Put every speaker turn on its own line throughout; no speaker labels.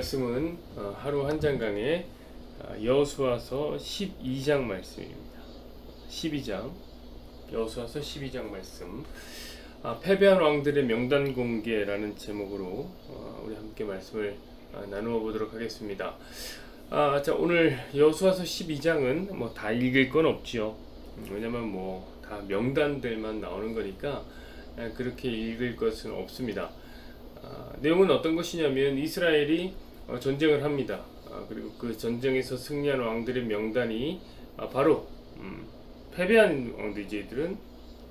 말씀은 하루 한 장강의 여호수아서 12장 말씀입니다. 12장 여호수아서 12장 말씀, 패배한 왕들의 명단 공개라는 제목으로 우리 함께 말씀을 나누어 보도록 하겠습니다. 자, 오늘 여호수아서 12장은 뭐 다 읽을 건 없지요. 왜냐면 뭐 다 명단들만 나오는 거니까 그렇게 읽을 것은 없습니다. 내용은 어떤 것이냐면 이스라엘이 전쟁을 합니다. 그리고 그 전쟁에서 승리한 왕들의 명단이 바로 패배한 왕들들은,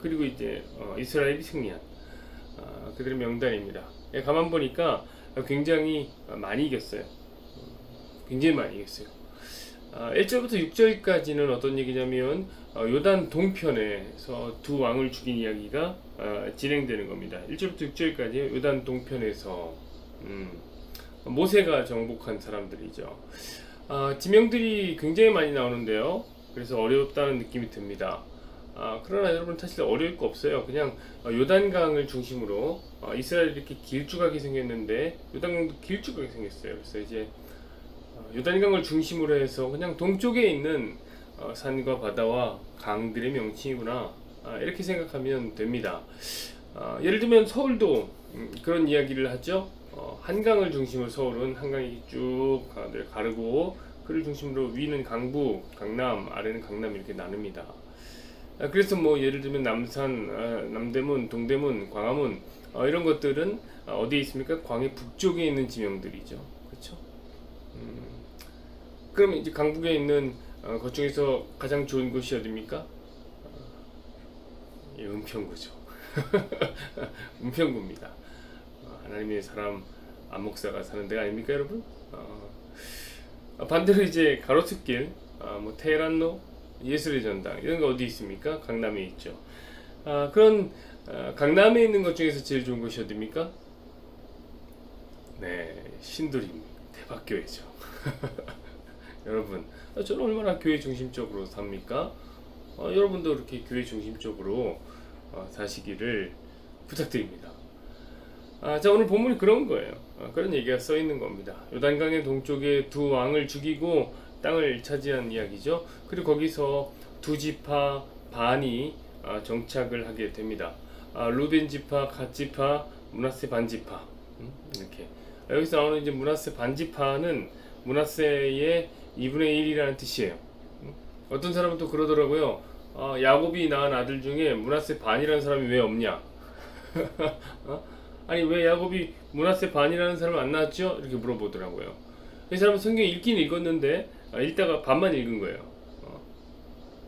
그리고 이제 이스라엘이 승리한 그들의 명단입니다. 가만 보니까 굉장히 많이 이겼어요. 굉장히 많이 이겼어요. 1절부터 6절까지는 어떤 얘기냐면 요단 동편에서 두 왕을 죽인 이야기가 진행되는 겁니다. 1절부터 6절까지 요단 동편에서 모세가 정복한 사람들이죠. 지명들이 굉장히 많이 나오는데요. 그래서 어렵다는 느낌이 듭니다. 그러나 여러분, 사실 어려울 거 없어요. 그냥 요단강을 중심으로 이스라엘이 이렇게 길쭉하게 생겼는데 요단강도 길쭉하게 생겼어요. 그래서 이제 요단강을 중심으로 해서 그냥 동쪽에 있는 산과 바다와 강들의 명칭이구나, 이렇게 생각하면 됩니다. 예를 들면 서울도 그런 이야기를 하죠. 한강을 중심으로 서울은 한강이 쭉 가르고, 그를 중심으로 위는 강북, 강남, 아래는 강남, 이렇게 나눕니다. 그래서 뭐 예를 들면 남산, 남대문, 동대문, 광화문, 이런 것들은 어디에 있습니까? 광해 북쪽에 있는 지명들이죠. 그렇죠? 그러면 이제 강북에 있는 것 중에서 가장 좋은 곳이 어디입니까? 은평구죠. 은평구입니다. 하나님의 사람 안목사가 사는 데가 아닙니까, 여러분? 반대로 이제 가로수길, 뭐 테헤란로, 예술의 전당, 이런 거 어디 있습니까? 강남에 있죠. 그런 강남에 있는 것 중에서 제일 좋은 곳이 어디입니까? 네, 신도림 대박교회죠. 여러분, 저는 얼마나 교회 중심적으로 삽니까? 여러분도 이렇게 교회 중심적으로 사시기를 부탁드립니다. 자, 오늘 본문이 그런 거예요. 그런 얘기가 써 있는 겁니다. 요단강의 동쪽에 두 왕을 죽이고 땅을 차지한 이야기죠. 그리고 거기서 두 지파 반이 정착을 하게 됩니다. 루벤 지파, 갓 지파, 므낫세 반 지파, 이렇게. 여기서 나오는 이제 므낫세 반 지파는 므낫세의 2분의 1이라는 뜻이에요. 어떤 사람은 또 그러더라고요. 야곱이 낳은 아들 중에 므낫세 반이라는 사람이 왜 없냐? 아니, 왜 야곱이 므낫세 반이라는 사람 안 낳았죠? 이렇게 물어보더라고요. 이 사람은 성경 읽긴 읽었는데 읽다가 반만 읽은 거예요.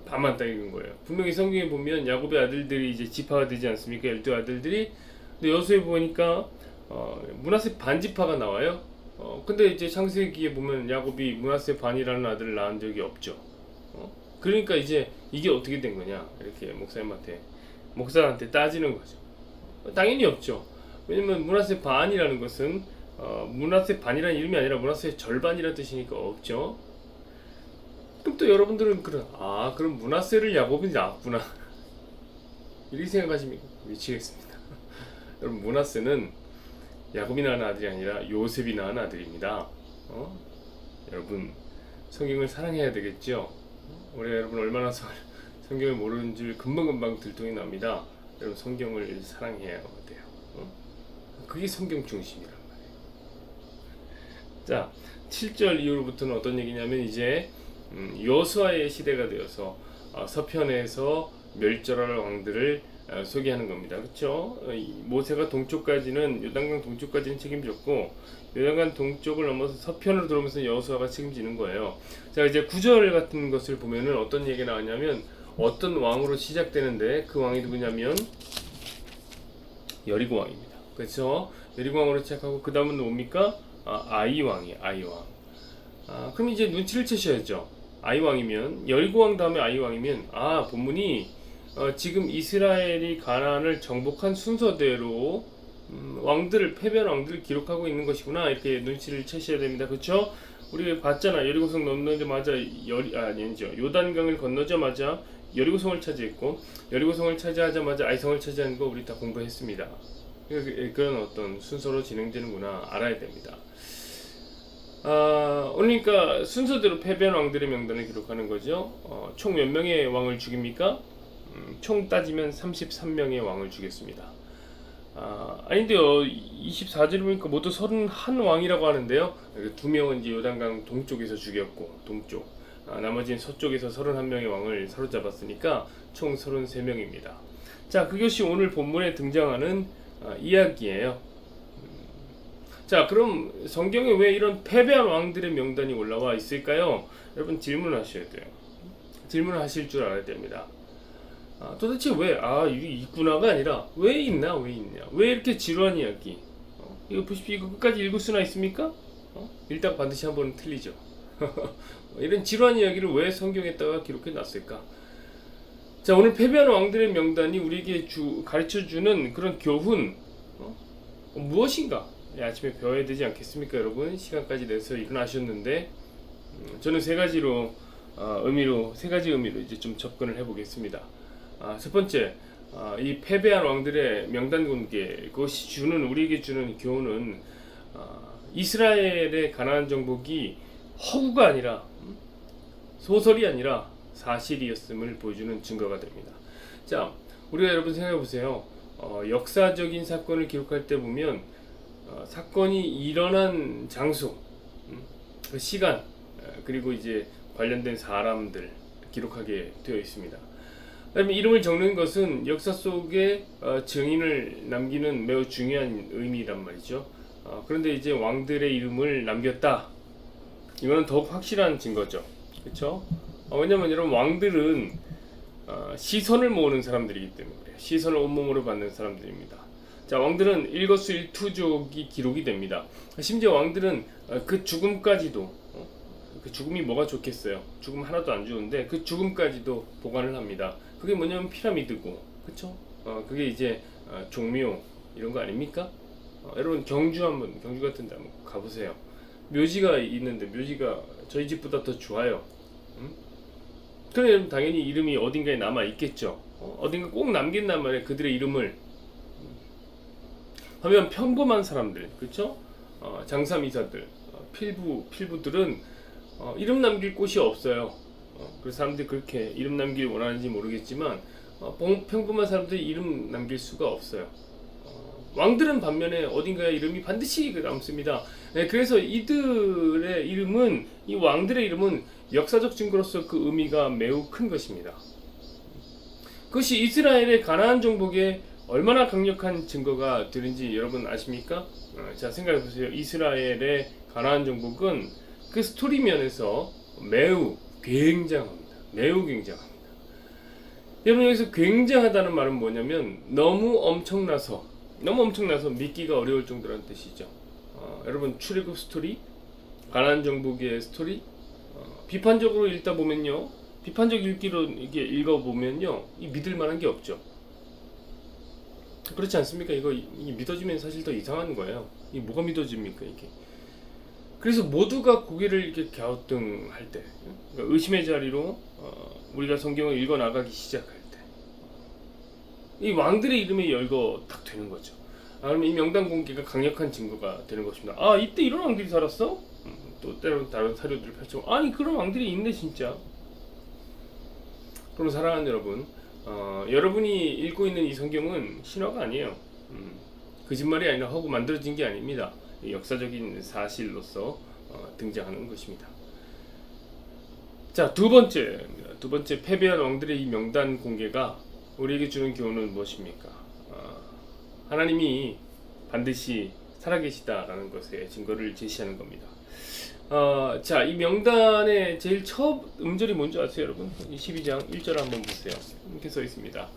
반만 딱 읽은 거예요. 분명히 성경에 보면 야곱의 아들들이 이제 지파가 되지 않습니까? 12아들들이. 근데 여수에 보니까 므낫세 반 지파가 나와요. 근데 이제 창세기에 보면 야곱이 므낫세 반이라는 아들을 낳은 적이 없죠. 그러니까 이제 이게 어떻게 된 거냐, 이렇게 목사한테 따지는 거죠. 당연히 없죠. 왜냐면 므낫세 반이라는 것은 므낫세 반이라는 이름이 아니라 므낫세의 절반이라는 뜻이니까 없죠. 그럼 또 여러분들은 그럼 므낫세를 야곱이 낳았구나, 이렇게 생각하시면 미치겠습니다. 여러분, 므낫세는 야곱이 낳은 아들이 아니라 요셉이 낳은 아들입니다. 여러분, 성경을 사랑해야 되겠죠? 우리 여러분 얼마나 성경을 모르는 줄 금방금방 들통이 납니다. 여러분, 성경을 사랑해야 돼요. 그게 성경 중심이란 말이에요. 자, 7절 이후로부터는 어떤 얘기냐면 이제 여호수아의 시대가 되어서 서편에서 멸절할 왕들을 소개하는 겁니다. 그렇죠? 모세가 동쪽까지는, 요단강 동쪽까지는 책임졌고, 요단강 동쪽을 넘어서 서편으로 들어오면서 여호수아가 책임지는 거예요. 자, 이제 9절 같은 것을 보면은 어떤 얘기가 나오냐면 어떤 왕으로 시작되는데, 그 왕이 누구냐면 여리고 왕입니다. 그렇죠? 여리고 왕으로 시작하고 그 다음은 뭡니까? 아이 왕이에요. 아이 왕. 그럼 이제 눈치를 채셔야죠. 아이 왕이면, 여리고 왕 다음에 아이 왕이면, 본문이 지금 이스라엘이 가나안을 정복한 순서대로 패배한 왕들을 기록하고 있는 것이구나, 이렇게 눈치를 채셔야 됩니다. 그렇죠? 우리 봤잖아. 여리고성 넘는자마자 요단강을 건너자마자 여리고성을 차지했고, 여리고성을 차지하자마자 아이성을 차지하는 거 우리 다 공부했습니다. 그런 어떤 순서로 진행되는구나 알아야 됩니다. 그러니까 순서대로 패배한 왕들의 명단을 기록하는 거죠. 총 몇 명의 왕을 죽입니까? 총 따지면 33명의 왕을 죽였습니다. 아닌데요. 24절을 보니까 모두 31왕이라고 하는데요. 2명은 이제 요단강 동쪽에서 죽였고, 동쪽. 나머지는 서쪽에서 31명의 왕을 사로잡았으니까 총 33명입니다. 자, 그것이 오늘 본문에 등장하는 이야기예요. 자, 그럼 성경에 왜 이런 패배한 왕들의 명단이 올라와 있을까요? 여러분 질문하셔야 돼요. 질문하실 줄 알아야 됩니다. 도대체 왜 이게 있구나가 아니라 왜 있냐? 왜 이렇게 지루한 이야기? 이거 보십시오. 이거 끝까지 읽을 수나 있습니까? 읽다가 반드시 한 번은 틀리죠. 이런 지루한 이야기를 왜 성경에다가 기록해 놨을까? 자, 오늘 패배한 왕들의 명단이 우리에게 가르쳐주는 그런 교훈 무엇인가? 아침에 배워야 되지 않겠습니까, 여러분? 시간까지 내서 일어나셨는데 저는 세 가지 의미로 이제 좀 접근을 해보겠습니다. 첫 번째, 이 패배한 왕들의 명단 공개, 그것이 우리에게 주는 교훈은 이스라엘의 가나안 정복이 허구가 아니라 소설이 아니라 사실이었음을 보여주는 증거가 됩니다. 자, 우리가 여러분 생각해 보세요. 역사적인 사건을 기록할 때 보면 사건이 일어난 장소, 그 시간, 그리고 이제 관련된 사람들 기록하게 되어 있습니다. 그다음에 이름을 적는 것은 역사 속에 증인을 남기는 매우 중요한 의미란 말이죠. 그런데 이제 왕들의 이름을 남겼다. 이거는 더욱 확실한 증거죠. 그렇죠? 왜냐면 여러분 왕들은 시선을 모으는 사람들이기 때문에 그래요. 시선을 온몸으로 받는 사람들입니다. 자, 왕들은 일거수일투족이 기록이 됩니다. 심지어 왕들은 그 죽음까지도 그 죽음이 뭐가 좋겠어요? 죽음 하나도 안 좋은데 그 죽음까지도 보관을 합니다. 그게 뭐냐면 피라미드고, 그쵸? 그게 이제 종묘 이런 거 아닙니까? 여러분 경주 같은 데 한번 가보세요. 묘지가 있는데 묘지가 저희 집보다 더 좋아요. 그럼 당연히 이름이 어딘가에 남아 있겠죠. 어딘가 꼭 남긴단 말이에요. 그들의 이름을. 하면 평범한 사람들, 그렇죠? 장사미사들, 필부들은 이름 남길 곳이 없어요. 그래서 사람들이 그렇게 이름 남길 원하는지 모르겠지만 평범한 사람들이 이름 남길 수가 없어요. 왕들은 반면에 어딘가에 이름이 반드시 남습니다. 네, 그래서 이들의 이름은, 이 왕들의 이름은 역사적 증거로서 그 의미가 매우 큰 것입니다. 그것이 이스라엘의 가나안 정복에 얼마나 강력한 증거가 되는지 여러분 아십니까? 자, 생각해 보세요. 이스라엘의 가나안 정복은 그 스토리 면에서 매우 굉장합니다. 매우 굉장합니다. 여러분, 여기서 굉장하다는 말은 뭐냐면 너무 엄청나서 믿기가 어려울 정도라는 뜻이죠. 여러분, 출애굽 스토리, 가나안 정복의 스토리, 비판적으로 읽다 보면요, 비판적 읽기로 이게 읽어보면요, 이 믿을 만한 게 없죠. 그렇지 않습니까? 이거 믿어지면 사실 더 이상한 거예요. 이 뭐가 믿어집니까, 이게? 그래서 모두가 고개를 이렇게 갸우뚱할 때, 그러니까 의심의 자리로 우리가 성경을 읽어 나가기 시작할 때, 이 왕들의 이름에 열거 딱 되는 거죠. 그러면 이 명단 공개가 강력한 증거가 되는 것입니다. 이때 이런 왕들이 살았어? 또 때로는 다른 사료들을 펼쳐, 아니 그런 왕들이 있네 진짜. 그럼 사랑하는 여러분, 여러분이 읽고 있는 이 성경은 신화가 아니에요. 거짓말이 아니라 허구 만들어진 게 아닙니다. 역사적인 사실로서 등장하는 것입니다. 자, 두 번째 패배한 왕들의 이 명단 공개가 우리에게 주는 교훈은 무엇입니까? 하나님이 반드시 살아계시다라는 것의 증거를 제시하는 겁니다. 자, 이 명단의 제일 첫 음절이 뭔지 아세요, 여러분? 12장 1절 한번 보세요. 이렇게 써 있습니다.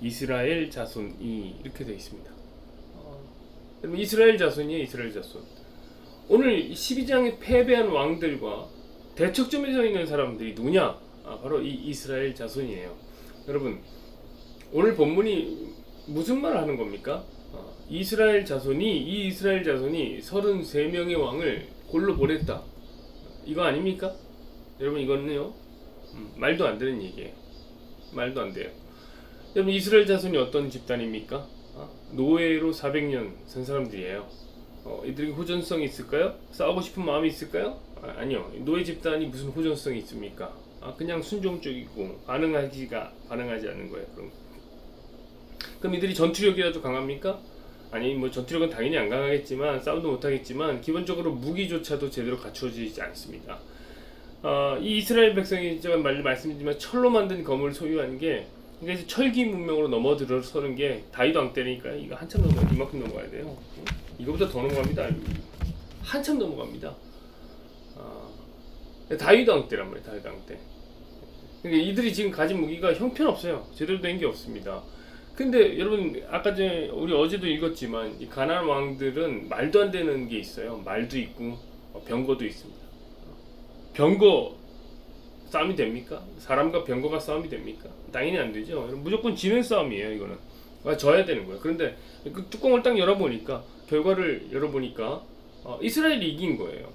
이스라엘 자손이, 이렇게 되어 있습니다. 여러분, 이스라엘 자손이에요, 이스라엘 자손. 오늘 12장의 패배한 왕들과 대척점에 서 있는 사람들이 누구냐? 바로 이 이스라엘 자손이에요. 여러분, 오늘 본문이 무슨 말을 하는 겁니까? 이 이스라엘 자손이 33명의 왕을 골로 보냈다. 이거 아닙니까? 여러분, 이거는요, 말도 안 되는 얘기예요. 말도 안 돼요. 여러분, 이스라엘 자손이 어떤 집단입니까? 노예로 400년 산 사람들이에요. 이들에게 호전성이 있을까요? 싸우고 싶은 마음이 있을까요? 아니요. 노예 집단이 무슨 호전성이 있습니까? 그냥 순종적이고 반응하지 않는 거예요. 그럼 이들이 전투력이라도 강합니까? 아니 뭐 전투력은 당연히 안 강하겠지만 싸움도 못하겠지만 기본적으로 무기조차도 제대로 갖추어지지 않습니다. 이 이스라엘 백성이 제가 말씀드리지만 철로 만든 검을 소유한 게 그러니까 철기 문명으로 넘어들어서는 게 다윗 왕 때니까 이거 한참 이만큼 넘어가야 돼요. 이거보다 더 넘어갑니다. 한참 넘어갑니다. 다윗 왕 때란 말이에요. 다윗 왕 때. 그러니까 이들이 지금 가진 무기가 형편없어요. 제대로 된 게 없습니다. 근데 여러분 아까 전에 우리 어제도 읽었지만 이 가나안 왕들은 말도 안 되는 게 있어요. 말도 있고 병거도 있습니다. 병거 싸움이 됩니까? 사람과 병거가 싸움이 됩니까? 당연히 안 되죠. 무조건 지는 싸움이에요. 이거는 져야 되는 거예요. 그런데 그 뚜껑을 딱 열어보니까 결과를 열어보니까 이스라엘이 이긴 거예요.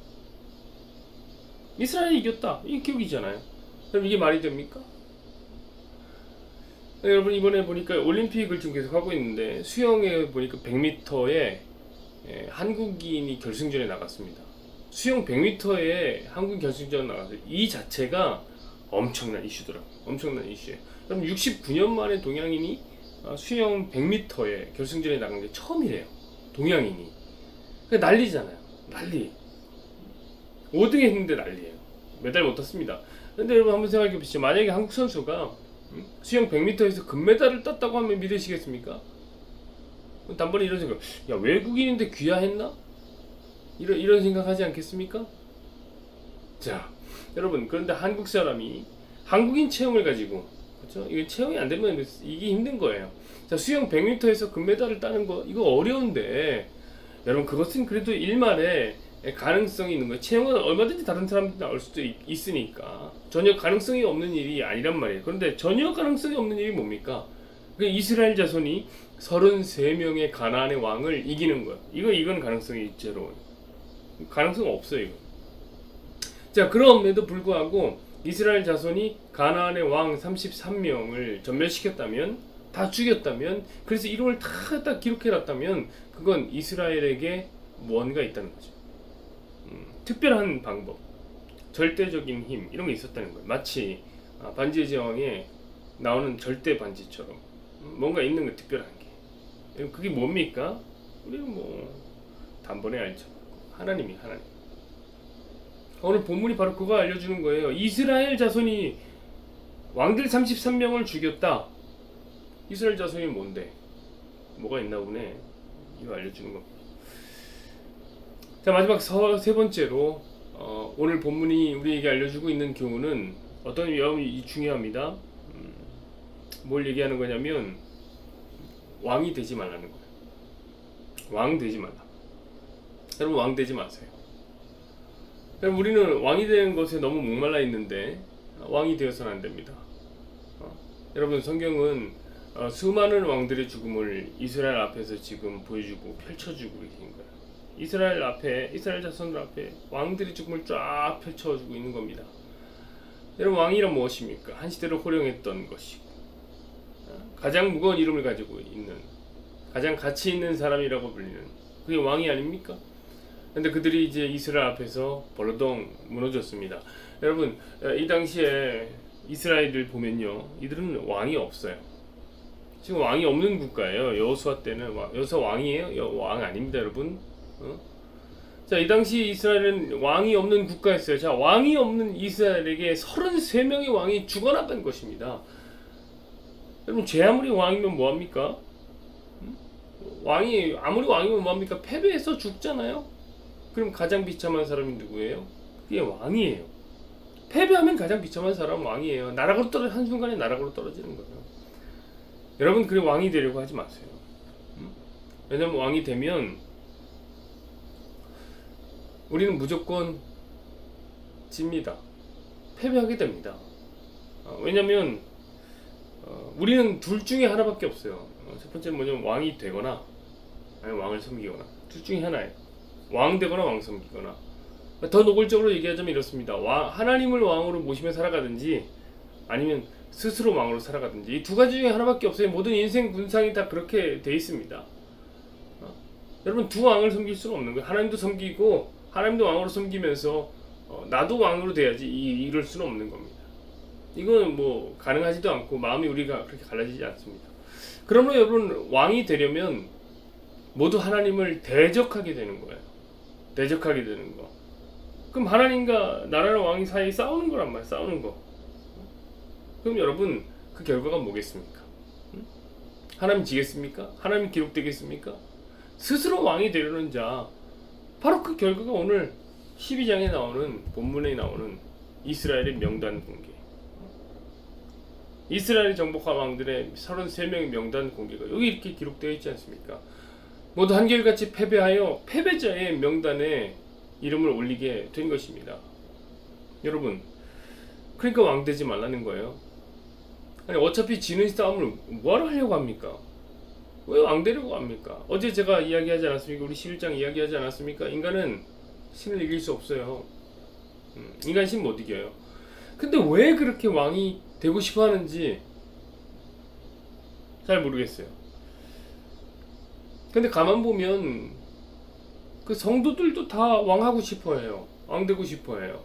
이스라엘이 이겼다. 이 기록이잖아요. 그럼 이게 말이 됩니까? 여러분 이번에 보니까 올림픽을 지금 계속 하고 있는데 수영에 보니까 100m에 한국인이 결승전에 나갔습니다. 수영 100m에 한국 결승전 나갔어요. 이 자체가 엄청난 이슈더라고요. 엄청난 이슈예요. 그럼 69년 만에 동양인이 수영 100m에 결승전에 나간 게 처음이래요. 동양인이. 그러니까 난리잖아요. 난리. 5등 했는데 난리예요. 메달 못 땄습니다. 근데 여러분 한번 생각해 보시죠. 만약에 한국 선수가 수영 100m에서 금메달을 땄다고 하면 믿으시겠습니까? 단번에 이런 생각, 야 외국인인데 귀화했나? 이런 생각하지 않겠습니까? 자, 여러분 그런데 한국 사람이 한국인 체형을 가지고 그렇죠? 이게 체형이 안 되면 이게 힘든 거예요. 자, 수영 100m에서 금메달을 따는 거 이거 어려운데 여러분 그것은 그래도 일말에 가능성이 있는 거예요. 체형은 얼마든지 다른 사람들이 나올 수도 있으니까 전혀 가능성이 없는 일이 아니란 말이에요. 그런데 전혀 가능성이 없는 일이 뭡니까? 이스라엘 자손이 33명의 가나안의 왕을 이기는 거예요. 이건 가능성이 제로. 가능성 없어요. 이거. 자, 그럼에도 불구하고 이스라엘 자손이 가나안의 왕 33명을 전멸시켰다면, 다 죽였다면, 그래서 이름을 다 기록해놨다면 그건 이스라엘에게 뭔가 있다는 거죠. 특별한 방법, 절대적인 힘 이런 게 있었다는 거예요. 마치 반지의 제왕에 나오는 절대 반지처럼 뭔가 있는 거 특별한 게. 그게 뭡니까? 우리는 뭐 단번에 알죠. 하나님. 오늘 본문이 바로 그거 알려주는 거예요. 이스라엘 자손이 왕들 33명을 죽였다. 이스라엘 자손이 뭔데? 뭐가 있나 보네. 이거 알려주는 겁니다. 자, 마지막 세 번째로 오늘 본문이 우리에게 알려주고 있는 교훈은 어떤 위험이 중요합니다. 뭘 얘기하는 거냐면 왕이 되지 말라는 거예요. 왕 되지 말라. 여러분 왕 되지 마세요. 여러분 우리는 왕이 되는 것에 너무 목말라 있는데 왕이 되어서는 안 됩니다. 여러분 성경은 수많은 왕들의 죽음을 이스라엘 앞에서 지금 보여주고 펼쳐주고 계신 거예요. 이스라엘 자손들 앞에 왕들의 죽음을 쫙 펼쳐주고 있는 겁니다. 여러분 왕이란 무엇입니까? 한 시대를 호령했던 것이고 가장 무거운 이름을 가지고 있는 가장 가치 있는 사람이라고 불리는 그게 왕이 아닙니까? 근데 그들이 이제 이스라엘 앞에서 벌렁 무너졌습니다. 여러분 이 당시에 이스라엘을 보면요, 이들은 왕이 없어요. 지금 왕이 없는 국가예요. 여호수아 때는 여호수아 왕이에요? 왕 아닙니다, 여러분. 자, 이 당시 이스라엘은 왕이 없는 국가였어요. 자, 왕이 없는 이스라엘에게 33명의 왕이 죽어나간 것입니다. 여러분, 제 아무리 왕이면 뭐합니까? 아무리 왕이면 뭐합니까? 패배해서 죽잖아요? 그럼 가장 비참한 사람이 누구예요? 그게 왕이에요. 패배하면 가장 비참한 사람은 왕이에요. 한순간에 나락으로 떨어지는 거예요. 여러분, 그래 왕이 되려고 하지 마세요. 왜냐면 왕이 되면 우리는 무조건 집니다. 패배하게 됩니다. 왜냐면 우리는 둘 중에 하나밖에 없어요. 첫 번째는 뭐냐면 왕이 되거나 아니면 왕을 섬기거나, 둘 중에 하나예요. 왕 되거나 왕 섬기거나. 더 노골적으로 얘기하자면 이렇습니다. 하나님을 왕으로 모시며 살아가든지 아니면 스스로 왕으로 살아가든지, 이 두 가지 중에 하나밖에 없어요. 모든 인생 군상이 다 그렇게 돼 있습니다. 여러분 두 왕을 섬길 수는 없는 거예요. 하나님도 섬기고 하나님도 왕으로 섬기면서 나도 왕으로 돼야지 이럴 수는 없는 겁니다. 이건 뭐 가능하지도 않고 마음이 우리가 그렇게 갈라지지 않습니다. 그러므로 여러분 왕이 되려면 모두 하나님을 대적하게 되는 거예요. 대적하게 되는 거. 그럼 하나님과 나라랑 왕이 사이에 싸우는 거란 말이에요. 싸우는 거. 그럼 여러분 그 결과가 뭐겠습니까? 하나님 지겠습니까? 하나님 기록되겠습니까? 스스로 왕이 되려는 자, 바로 그 결과가 오늘 12장에 나오는 본문에 나오는 이스라엘의 명단 공개, 이스라엘 정복한 왕들의 33명의 명단 공개가 여기 이렇게 기록되어 있지 않습니까? 모두 한결같이 패배하여 패배자의 명단에 이름을 올리게 된 것입니다. 여러분, 그러니까 왕 되지 말라는 거예요. 아니 어차피 지는 싸움을 뭐하러 하려고 합니까? 왜 왕 되려고 합니까? 어제 제가 이야기하지 않았습니까? 우리 11장 이야기하지 않았습니까? 인간은 신을 이길 수 없어요. 인간 신 못 이겨요. 근데 왜 그렇게 왕이 되고 싶어 하는지 잘 모르겠어요. 근데 가만 보면 그 성도들도 다 왕하고 싶어 해요. 왕 되고 싶어 해요.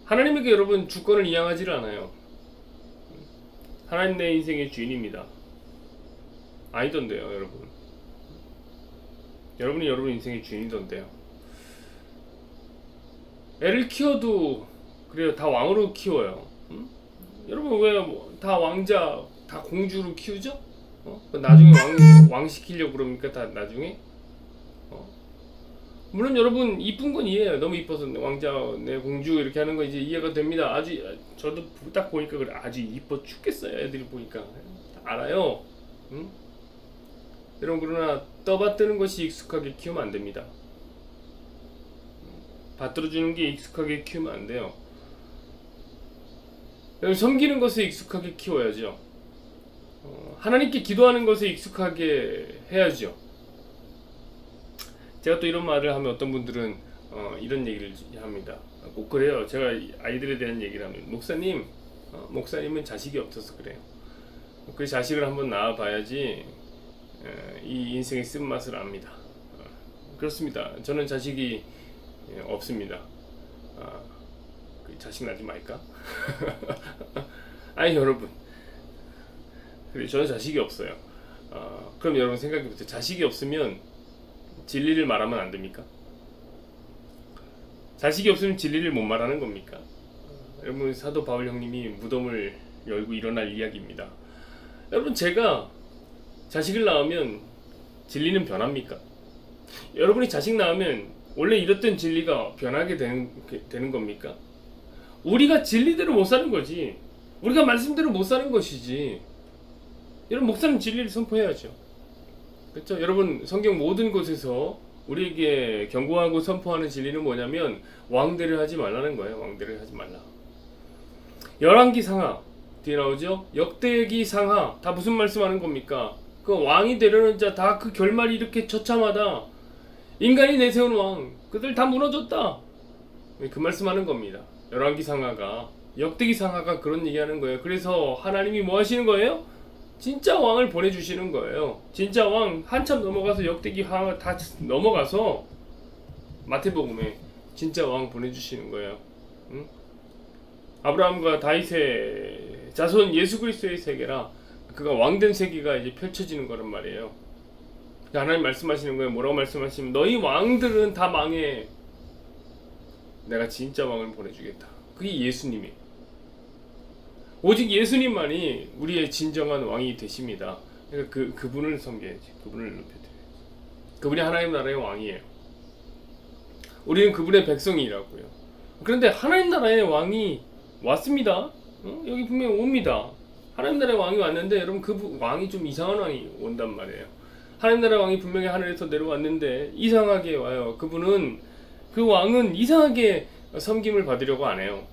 하나님에게 여러분 주권을 이양하지를 않아요. 하나님 내 인생의 주인입니다. 아니던데요, 여러분. 여러분이 여러분 인생의 주인이던데요. 애를 키워도 그래요. 다 왕으로 키워요. 여러분 왜 다 왕자, 다 공주로 키우죠? 나중에 왕 시키려고 그럽니까? 다 나중에? 물론 여러분 이쁜 건 이해해요. 너무 이뻐서 왕자, 내 공주 이렇게 하는 거 이제 이해가 됩니다. 아주 저도 딱 보니까 그래 아주 이뻐 죽겠어요. 애들이 보니까 알아요. 응? 여러분 그러나 떠받드는 것이 익숙하게 키우면 안 됩니다. 받들어주는 게 익숙하게 키우면 안 돼요. 여러분 섬기는 것에 익숙하게 키워야죠. 하나님께 기도하는 것에 익숙하게 해야죠. 제가 또 이런 말을 하면 어떤 분들은 이런 얘기를 합니다. 꼭 그래요. 제가 아이들에 대한 얘기를 하면 목사님은 자식이 없어서 그래요. 그 자식을 한번 낳아봐야지 이 인생의 쓴맛을 압니다. 그렇습니다. 저는 자식이 없습니다. 그 자식 낳지 말까? 아니 여러분, 그래 저는 자식이 없어요. 그럼 여러분 생각해보세요. 자식이 없으면 진리를 말하면 안 됩니까? 자식이 없으면 진리를 못 말하는 겁니까? 여러분 사도 바울 형님이 무덤을 열고 일어날 이야기입니다. 여러분 제가 자식을 낳으면 진리는 변합니까? 여러분이 자식 낳으면 원래 이랬던 진리가 변하게 되는 겁니까? 우리가 진리대로 못 사는 거지. 우리가 말씀대로 못 사는 것이지. 여러분 목사님 진리를 선포해야죠. 그렇죠? 여러분 성경 모든 곳에서 우리에게 경고하고 선포하는 진리는 뭐냐면 왕대를 하지 말라는 거예요. 왕대를 하지 말라. 열왕기 상하 뒤에 나오죠? 역대기 상하 다 무슨 말씀하는 겁니까? 그 왕이 되려는 자 다 그 결말이 이렇게 처참하다. 인간이 내세운 왕 그들 다 무너졌다. 그 말씀하는 겁니다. 열왕기 상하가 역대기 상하가 그런 얘기하는 거예요. 그래서 하나님이 뭐 하시는 거예요? 진짜 왕을 보내주시는 거예요. 진짜 왕 한참 넘어가서 역대기 상하 다 넘어가서 마태복음에 진짜 왕 보내주시는 거예요. 응? 아브라함과 다윗의 자손 예수 그리스도의 세계라 그가 왕된 세계가 이제 펼쳐지는 거란 말이에요. 하나님 말씀하시는 거예요. 뭐라고 말씀하시면 너희 왕들은 다 망해. 내가 진짜 왕을 보내주겠다. 그게 예수님이에요. 오직 예수님만이 우리의 진정한 왕이 되십니다. 그러니까 그분을 섬겨야지. 그분을 높여드려야지. 그분이 하나님 나라의 왕이에요. 우리는 그분의 백성이라고요. 그런데 하나님 나라의 왕이 왔습니다. 여기 분명히 옵니다. 하나님 나라의 왕이 왔는데 여러분 그 왕이 좀 이상한 왕이 온단 말이에요. 하나님 나라의 왕이 분명히 하늘에서 내려왔는데 이상하게 와요. 그 왕은 이상하게 섬김을 받으려고 안 해요.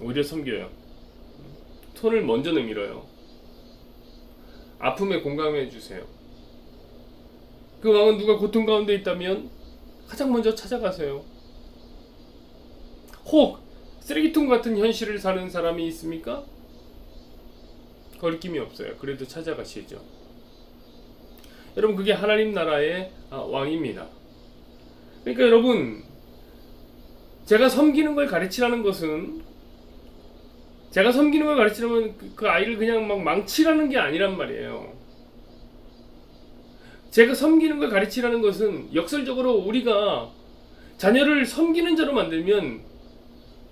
오히려 섬겨요. 손을 먼저 내밀어요. 아픔에 공감해 주세요. 그 왕은 누가 고통 가운데 있다면 가장 먼저 찾아가세요. 혹 쓰레기통 같은 현실을 사는 사람이 있습니까? 거리낌이 없어요. 그래도 찾아가시죠. 여러분 그게 하나님 나라의 왕입니다. 그러니까 여러분 제가 섬기는 걸 가르치라는 것은 제가 섬기는 걸 가르치려면 그 아이를 그냥 막 망치라는 게 아니란 말이에요. 제가 섬기는 걸 가르치라는 것은 역설적으로 우리가 자녀를 섬기는 자로 만들면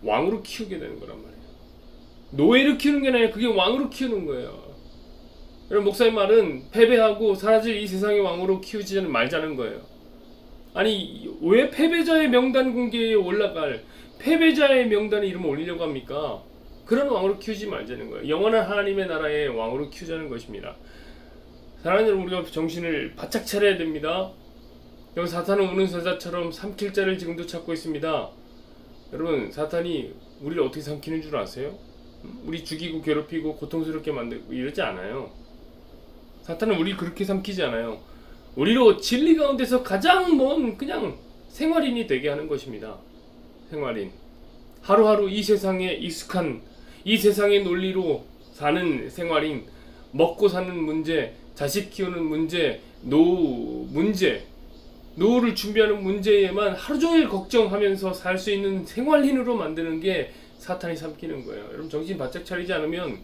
왕으로 키우게 되는 거란 말이에요. 노예로 키우는 게 아니라 그게 왕으로 키우는 거예요. 여러분 목사의 말은 패배하고 사라질 이 세상의 왕으로 키우지는 말자는 거예요. 아니 왜 패배자의 명단 공개에 올라갈 패배자의 명단에 이름을 올리려고 합니까? 그런 왕으로 키우지 말자는 거예요. 영원한 하나님의 나라의 왕으로 키우자는 것입니다. 사랑하는 여러분 우리가 정신을 바짝 차려야 됩니다. 여기 사탄은 우는 사자처럼 삼킬 자를 지금도 찾고 있습니다. 여러분 사탄이 우리를 어떻게 삼키는 줄 아세요? 우리 죽이고 괴롭히고 고통스럽게 만들고 이러지 않아요. 사탄은 우리 그렇게 삼키지 않아요. 우리로 진리 가운데서 가장 먼 그냥 생활인이 되게 하는 것입니다. 생활인. 하루하루 이 세상에 익숙한 이 세상의 논리로 사는 생활인. 먹고 사는 문제, 자식 키우는 문제, 노후 문제, 노후를 준비하는 문제에만 하루 종일 걱정하면서 살 수 있는 생활인으로 만드는 게 사탄이 삼키는 거예요. 여러분 정신 바짝 차리지 않으면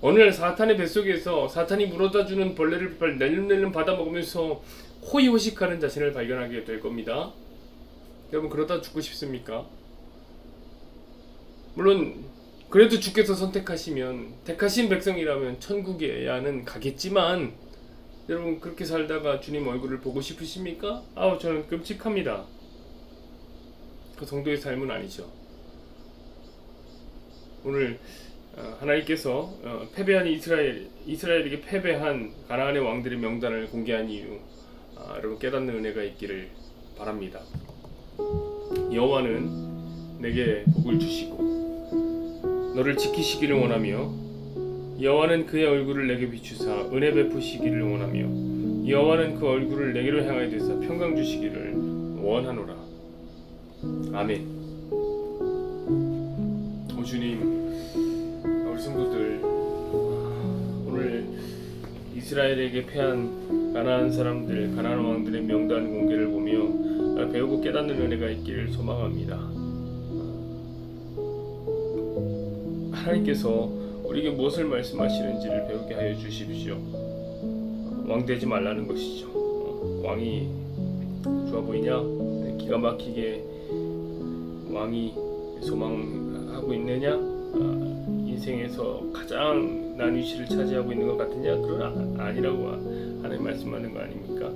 어느 날 사탄의 뱃속에서 사탄이 물어다주는 벌레를 낼름낼름 받아먹으면서 호의호식하는 자신을 발견하게 될 겁니다. 여러분 그러다 죽고 싶습니까? 물론 그래도 주께서 선택하시면 택하신 백성이라면 천국에야는 가겠지만 여러분 그렇게 살다가 주님 얼굴을 보고 싶으십니까? 저는 끔찍합니다. 그 정도의 삶은 아니죠. 오늘 하나님께서 패배한 이스라엘에게 패배한 가나안의 왕들의 명단을 공개한 이유 여러분 깨닫는 은혜가 있기를 바랍니다. 여호와는 내게 복을 주시고 너를 지키시기를 원하며 여호와는 그의 얼굴을 내게 비추사 은혜 베푸시기를 원하며 여호와는 그 얼굴을 내게로 향하여 대사 평강 주시기를 원하노라. 아멘. 오 주님, 우리 성도들 오늘 이스라엘에게 패한 가나안 사람들, 가나안 왕들의 명단 공개를 보며 배우고 깨닫는 은혜가 있기를 소망합니다. 하나님께서 우리에게 무엇을 말씀하시는지를 배우게 하여 주십시오. 왕 되지 말라는 것이죠. 왕이 좋아 보이냐? 기가 막히게 왕이 소망하고 있느냐? 인생에서 가장 난 위치를 차지하고 있는 것 같으냐? 그건 아니라고 하나님 말씀하는 거 아닙니까?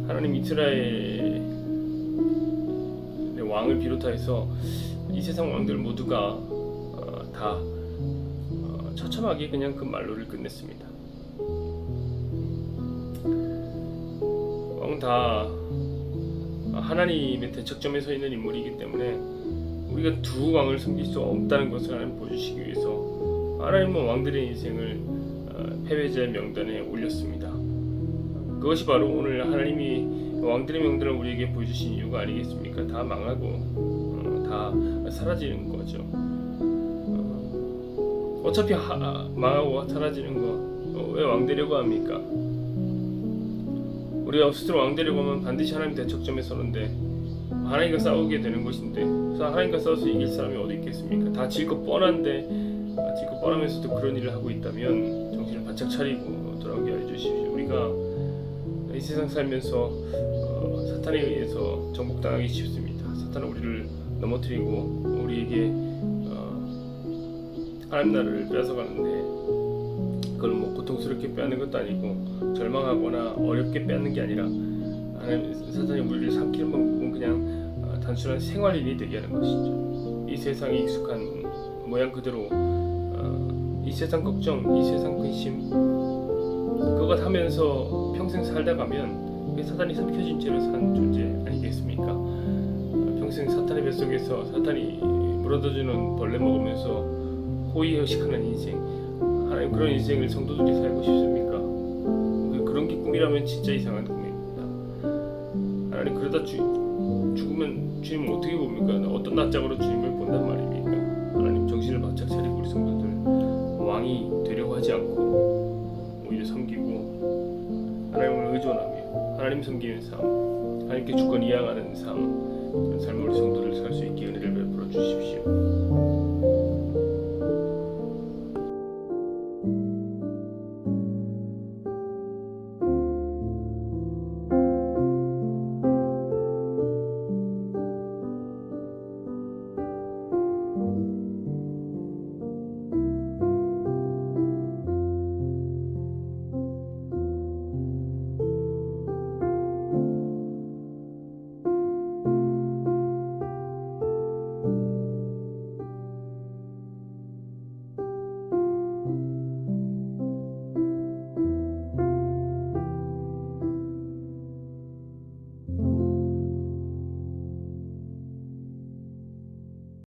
하나님 이스라엘의 왕을 비롯해서 이 세상 왕들 모두가 다 처참하게 그냥 그 말로를 끝냈습니다. 왕은 다 하나님의 대척점에 서 있는 인물이기 때문에 우리가 두 왕을 섬길 수 없다는 것을 하나님 보여주시기 위해서 하나님은 왕들의 인생을 패배자의 명단에 올렸습니다. 그것이 바로 오늘 하나님이 왕들의 명단을 우리에게 보여주신 이유가 아니겠습니까? 다 망하고 다 사라지는 거죠. 어차피 망하고 사라지는 거 왜 왕 되려고 합니까? 우리가 스스로 왕 되려고 하면 반드시 하나님 대척점에 서는데 하나님과 싸우게 되는 것인데 하나님과 싸워서 이길 사람이 어디 있겠습니까? 다 질 것 뻔한데 질 것 뻔하면서도 그런 일을 하고 있다면 정신을 바짝 차리고 돌아오게 해주십시오. 우리가 이 세상 살면서 사탄에 의해서 정복당하기 쉽습니다. 사탄은 우리를 넘어뜨리고 우리에게 하나님 나라를 빼앗아가는데 그걸 고통스럽게 빼앗는 것도 아니고 절망하거나 어렵게 빼앗는 게 아니라 하나님 사탄이 우리를 삼키는 방법은 그냥 단순한 생활인이 되게 하는 것이죠. 이 세상에 익숙한 모양 그대로 이 세상 걱정, 이 세상 근심 그것 하면서 평생 살다 가면 그게 사탄이 삼켜진 채로 산 존재 아니겠습니까? 평생 사탄의 뱃속에서 사탄이 물어다주는 벌레 먹으면서 호의호식하는 인생, 하나님 그런 인생을 성도들이 살고 싶습니까? 그런 게 꿈이라면 진짜 이상한 꿈입니다. 하나님 그러다 죽으면 주님은 어떻게 봅니까? 어떤 낯짝으로 주님을 본단 말입니까? 하나님 정신을 바짝 차리고 우리 성도들 왕이 되려고 하지 않고 오히려 섬기고 하나님 하나님 섬기는 삶, 하나님께 주권 이양하는 삶, 그런 삶을 우리 성도들 살 수 있게 은혜를 베풀어 주십시오.